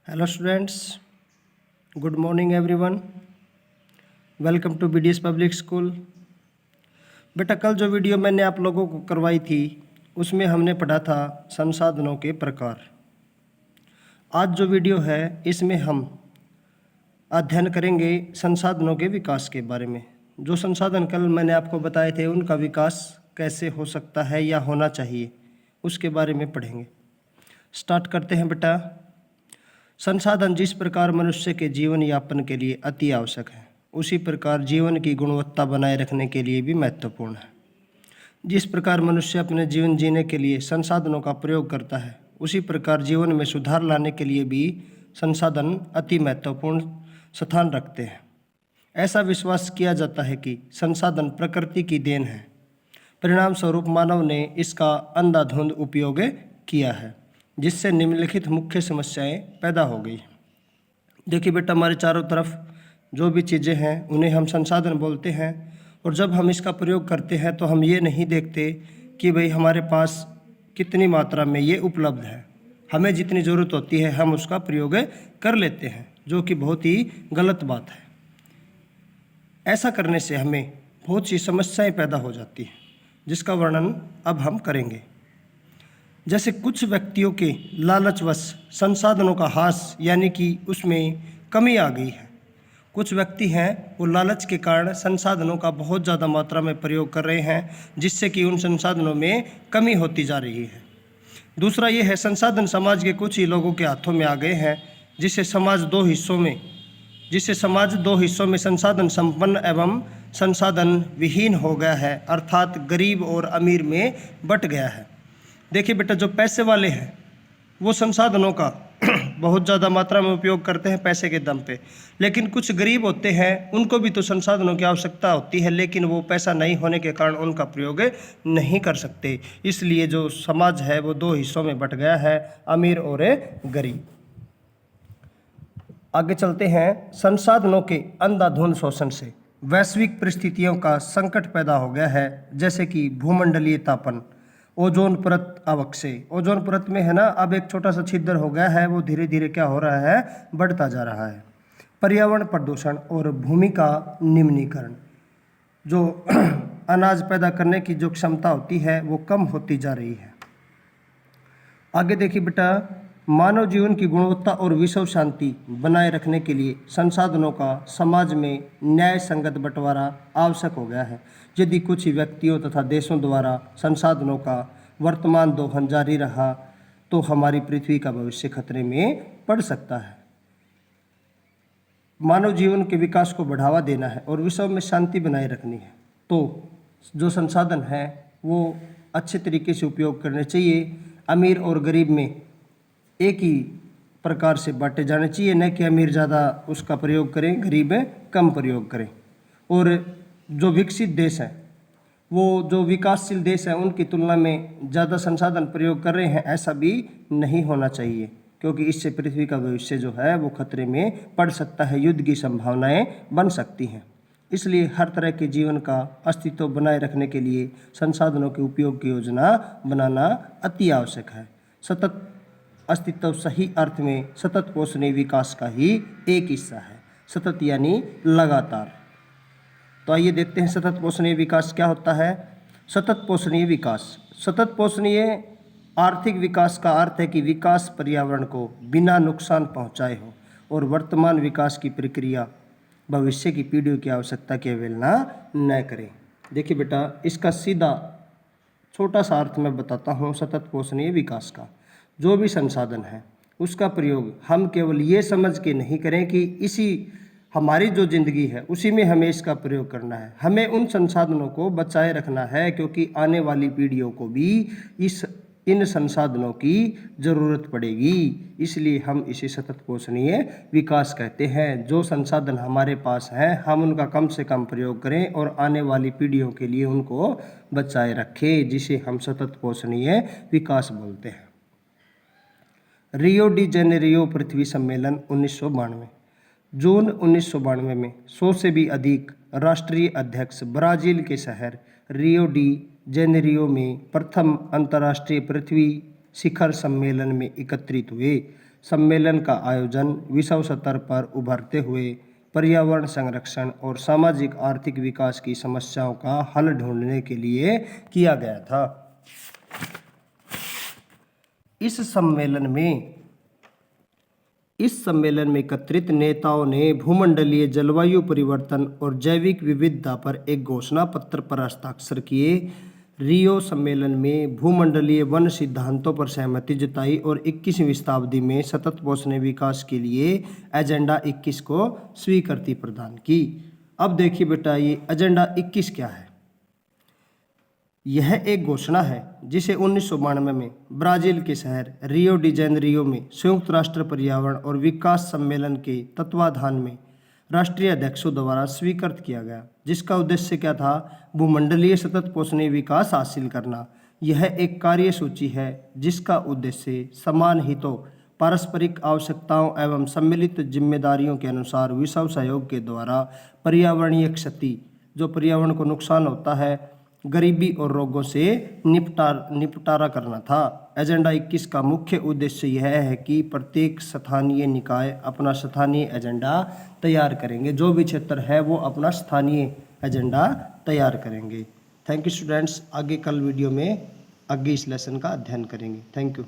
Hello students, good morning everyone. Welcome to BDS public school. बेटा, कल जो video मैंने आप लोगों को करवाई थी उसमें हमने पढ़ा था संसाधनों के प्रकार। आज जो वीडियो है इसमें हम अध्ययन करेंगे संसाधनों के विकास के बारे में। जो संसाधन कल मैंने आपको बताए थे उनका विकास कैसे हो सकता है या होना चाहिए उसके बारे में पढ़ेंगे। स्टार्ट करते हैं बेटा। संसाधन जिस प्रकार मनुष्य के जीवन यापन के लिए अति आवश्यक है, उसी प्रकार जीवन की गुणवत्ता बनाए रखने के लिए भी महत्वपूर्ण है। जिस प्रकार मनुष्य अपने जीवन जीने के लिए संसाधनों का प्रयोग करता है, उसी प्रकार जीवन में सुधार लाने के लिए भी संसाधन अति महत्वपूर्ण स्थान रखते हैं। ऐसा विश्वास किया जाता है कि संसाधन प्रकृति की देन है, परिणाम स्वरूप मानव ने इसका अंधाधुंध उपयोग किया है, जिससे निम्नलिखित मुख्य समस्याएं पैदा हो गई। देखिए बेटा, हमारे चारों तरफ जो भी चीज़ें हैं उन्हें हम संसाधन बोलते हैं, और जब हम इसका प्रयोग करते हैं तो हम ये नहीं देखते कि भाई हमारे पास कितनी मात्रा में ये उपलब्ध है। हमें जितनी ज़रूरत होती है हम उसका प्रयोग कर लेते हैं, जो कि बहुत ही गलत बात है। ऐसा करने से हमें बहुत सी समस्याएं पैदा हो जाती हैं, जिसका वर्णन अब हम करेंगे। जैसे कुछ व्यक्तियों के लालचवश संसाधनों का ह्रास यानी कि उसमें कमी आ गई है। कुछ व्यक्ति हैं वो लालच के कारण संसाधनों का बहुत ज़्यादा मात्रा में प्रयोग कर रहे हैं, जिससे कि उन संसाधनों में कमी होती जा रही है। दूसरा ये है, संसाधन समाज के कुछ ही लोगों के हाथों में आ गए हैं, जिससे समाज दो हिस्सों में संसाधन संपन्न एवं संसाधन विहीन हो गया है, अर्थात गरीब और अमीर में बंट गया है। देखिए बेटा, जो पैसे वाले हैं वो संसाधनों का बहुत ज़्यादा मात्रा में उपयोग करते हैं पैसे के दम पे, लेकिन कुछ गरीब होते हैं उनको भी तो संसाधनों की आवश्यकता होती है, लेकिन वो पैसा नहीं होने के कारण उनका प्रयोग नहीं कर सकते। इसलिए जो समाज है वो दो हिस्सों में बंट गया है, अमीर और गरीब। आगे चलते हैं। संसाधनों के अंधाधुंध शोषण से वैश्विक परिस्थितियों का संकट पैदा हो गया है, जैसे कि भूमंडलीय तापन, ओजोन परत अवक्षय। ओजोन परत में है ना, अब एक छोटा सा छिद्र हो गया है, वो धीरे धीरे क्या हो रहा है, बढ़ता जा रहा है। पर्यावरण प्रदूषण और भूमि का निम्नीकरण, जो अनाज पैदा करने की जो क्षमता होती है वो कम होती जा रही है। आगे देखिए बेटा, मानव जीवन की गुणवत्ता और विश्व शांति बनाए रखने के लिए संसाधनों का समाज में न्याय संगत बंटवारा आवश्यक हो गया है। यदि कुछ ही व्यक्तियों तथा देशों द्वारा संसाधनों का वर्तमान दोहन जारी रहा तो हमारी पृथ्वी का भविष्य खतरे में पड़ सकता है। मानव जीवन के विकास को बढ़ावा देना है और विश्व में शांति बनाए रखनी है, तो जो संसाधन है वो अच्छे तरीके से उपयोग करने चाहिए। अमीर और गरीब में एक ही प्रकार से बांटे जाने चाहिए, न कि अमीर ज़्यादा उसका प्रयोग करें, गरीब कम प्रयोग करें। और जो विकसित देश हैं, वो जो विकासशील देश हैं, उनकी तुलना में ज़्यादा संसाधन प्रयोग कर रहे हैं, ऐसा भी नहीं होना चाहिए, क्योंकि इससे पृथ्वी का भविष्य जो है वो खतरे में पड़ सकता है, युद्ध की संभावनाएं बन सकती हैं। इसलिए हर तरह के जीवन का अस्तित्व बनाए रखने के लिए संसाधनों के उपयोग की योजना बनाना अति आवश्यक है। सतत अस्तित्व सही अर्थ में सतत पोषणीय विकास का ही एक हिस्सा है। सतत यानी लगातार। तो आइए देखते हैं सतत पोषणीय विकास क्या होता है। सतत पोषणीय विकास, सतत पोषणीय आर्थिक विकास का अर्थ है कि विकास पर्यावरण को बिना नुकसान पहुंचाए हो और वर्तमान विकास की प्रक्रिया भविष्य की पीढ़ियों की आवश्यकता की अवहेलना न करें। देखिए बेटा, इसका सीधा छोटा सा अर्थ मैं बताता हूँ। सतत पोषणीय विकास का जो भी संसाधन है उसका प्रयोग हम केवल ये समझ के नहीं करें कि इसी हमारी जो ज़िंदगी है उसी में हमें इसका प्रयोग करना है। हमें उन संसाधनों को बचाए रखना है, क्योंकि आने वाली पीढ़ियों को भी इन संसाधनों की ज़रूरत पड़ेगी। इसलिए हम इसे सतत पोषणीय विकास कहते हैं। जो संसाधन हमारे पास हैं हम उनका कम से कम प्रयोग करें और आने वाली पीढ़ियों के लिए उनको बचाए रखें, जिसे हम सतत पोषणीय विकास बोलते हैं। रियो डी जेनेरियो पृथ्वी सम्मेलन 1992। जून 1992 में 100 से भी अधिक राष्ट्रीय अध्यक्ष ब्राज़ील के शहर रियो डी जेनेरियो में प्रथम अंतर्राष्ट्रीय पृथ्वी शिखर सम्मेलन में एकत्रित हुए। सम्मेलन का आयोजन विश्व स्तर पर उभरते हुए पर्यावरण संरक्षण और सामाजिक आर्थिक विकास की समस्याओं का हल ढूंढने के लिए किया गया था। इस सम्मेलन में एकत्रित नेताओं ने भूमंडलीय जलवायु परिवर्तन और जैविक विविधता पर एक घोषणा पत्र पर हस्ताक्षर किए। रियो सम्मेलन में भूमंडलीय वन सिद्धांतों पर सहमति जताई और 21वीं शताब्दी में सतत पोषणीय विकास के लिए एजेंडा 21 को स्वीकृति प्रदान की। अब देखिए बेटा, ये एजेंडा 21 क्या है। यह एक घोषणा है जिसे 1992 में ब्राजील के शहर रियो डी जेनेरियो में संयुक्त राष्ट्र पर्यावरण और विकास सम्मेलन के तत्वाधान में राष्ट्रीय अध्यक्षों द्वारा स्वीकृत किया गया, जिसका उद्देश्य क्या था? भूमंडलीय सतत पोषणीय विकास हासिल करना। यह एक कार्यसूची है जिसका उद्देश्य समान हितों, पारस्परिक आवश्यकताओं एवं सम्मिलित जिम्मेदारियों के अनुसार विश्व सहयोग के द्वारा पर्यावरणीय क्षति, जो पर्यावरण को नुकसान होता है, गरीबी और रोगों से निपटारा करना था। एजेंडा 21 का मुख्य उद्देश्य यह है कि प्रत्येक स्थानीय निकाय अपना स्थानीय एजेंडा तैयार करेंगे। जो भी क्षेत्र है वो अपना स्थानीय एजेंडा तैयार करेंगे। Thank you students. आगे कल वीडियो में आगे इस लेसन का अध्ययन करेंगे। Thank you.